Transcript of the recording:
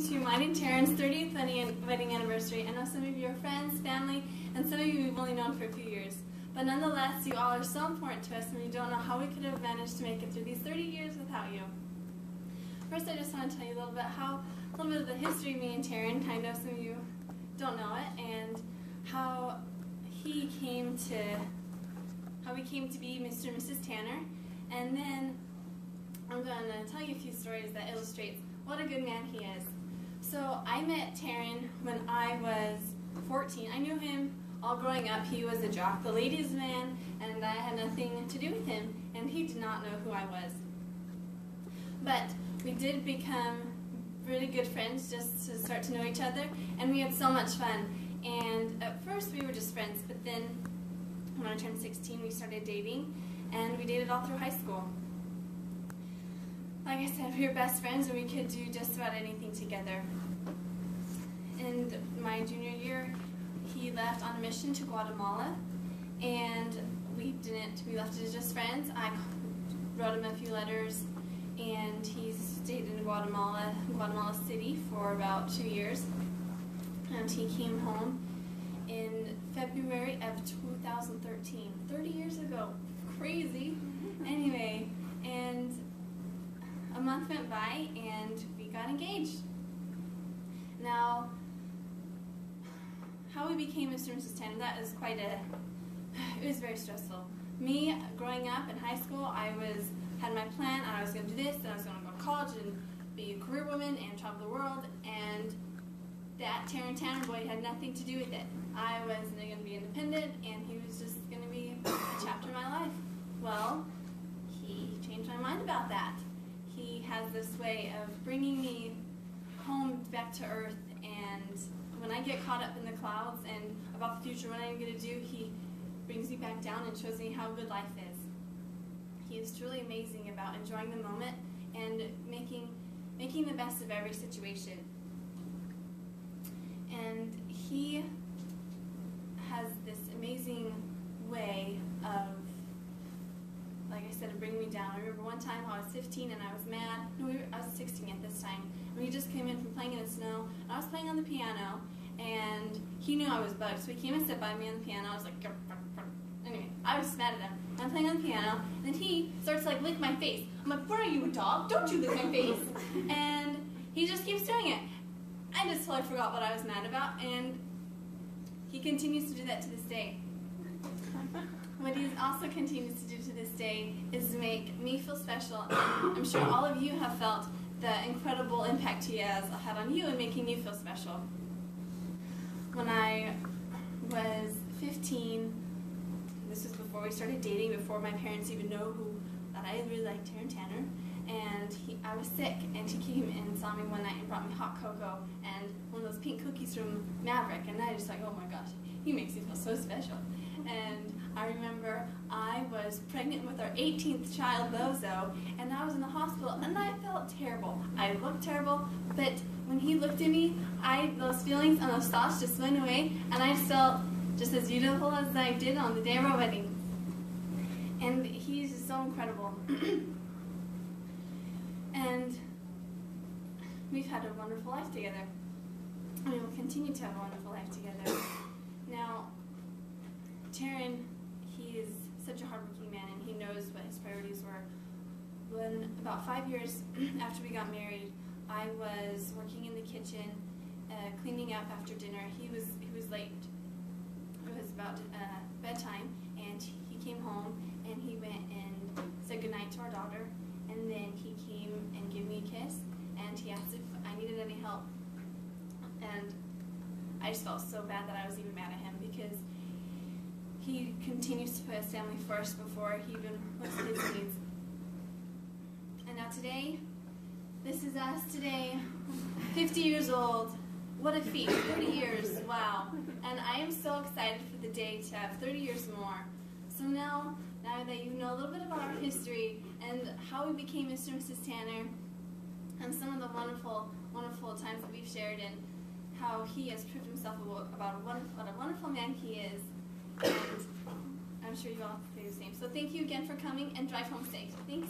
to mine and Taryn's 30th wedding anniversary. I know some of you are friends, family, and some of you we've only known for a few years. But nonetheless, you all are so important to us, and we don't know how we could have managed to make it through these 30 years without you. First, I just want to tell you a little bit of the history of me and Taryn. I know some of you don't know it, and how we came to be Mr. and Mrs. Tanner. And then I'm going to tell you a few stories that illustrates what a good man he is. So I met Taryn when I was 14. I knew him all growing up. He was a jock, the ladies' man, and I had nothing to do with him, and he did not know who I was. But we did become really good friends just to start to know each other, and we had so much fun. And at first we were just friends, but then when I turned 16 we started dating, and we dated all through high school. Like I said, we were best friends and we could do just about anything together. In my junior year, he left on a mission to Guatemala, and we left as just friends. I wrote him a few letters, and he stayed in Guatemala City for about 2 years. And he came home in February of 2013, 30 years ago. Crazy. Anyway, and a month went by and we got engaged. Now, how we became Mr. and Mrs. Tanner, that is it was very stressful. Me, growing up in high school, had my plan, and I was going to do this, and I was going to go to college and be a career woman and travel the world, and that Taryn Tanner boy had nothing to do with it. I was going to be independent, and he was just going to be a chapter in my life. Well, he changed my mind about that. He has this way of bringing me home back to earth, and when I get caught up in the clouds and about the future, what I'm going to do, he brings me back down and shows me how good life is. He is truly amazing about enjoying the moment and making the best of every situation. And he has this amazing way of, like I said, of bringing me down. I remember one time I was 15 and I was mad. No, I was 16 at this time. And we just came in from playing in the snow. And I was playing on the piano, and he knew I was bugged, so he came and sat by me on the piano. I was like, anyway, I was mad at him. I'm playing on the piano, and then he starts to lick my face. I'm like, "What are you, a dog? Don't you lick my face!" And he just keeps doing it. I just totally forgot what I was mad about, and he continues to do that to this day. What he also continues to do to this day is to make me feel special, and I'm sure all of you have felt the incredible impact he has had on you in making you feel special. When I was 15, this was before we started dating, before my parents even know that I really liked Taryn Tanner, and I was sick, and he came and saw me one night and brought me hot cocoa and one of those pink cookies from Maverick, and I just like, oh my gosh, he makes me feel so special. And I remember I was pregnant with our 18th child, Bozo, and I was in the hospital, and I felt terrible. I looked terrible, but when he looked at me, those feelings and those thoughts just went away, and I just felt just as beautiful as I did on the day of our wedding. And he's just so incredible. And we've had a wonderful life together. And we will continue to have a wonderful life together. Now, Taryn, he is such a hardworking man, and he knows what his priorities were. When about 5 years after we got married, I was working in the kitchen, cleaning up after dinner. He was late. It was about bedtime, and he came home, and he went and said goodnight to our daughter, and then he came and gave me a kiss, and he asked if I needed any help. And I just felt so bad that I was even mad at him, because he continues to put his family first before he even looks at his needs. And now today, this is us today, 50 years old. What a feat, 30 years, wow. And I am so excited for the day to have 30 years more. So now that you know a little bit about our history and how we became Mr. and Mrs. Tanner, and some of the wonderful, wonderful times that we've shared, and how he has proved himself about what a wonderful man he is, and I'm sure you all feel the same. So thank you again for coming, and drive home safe. Thanks.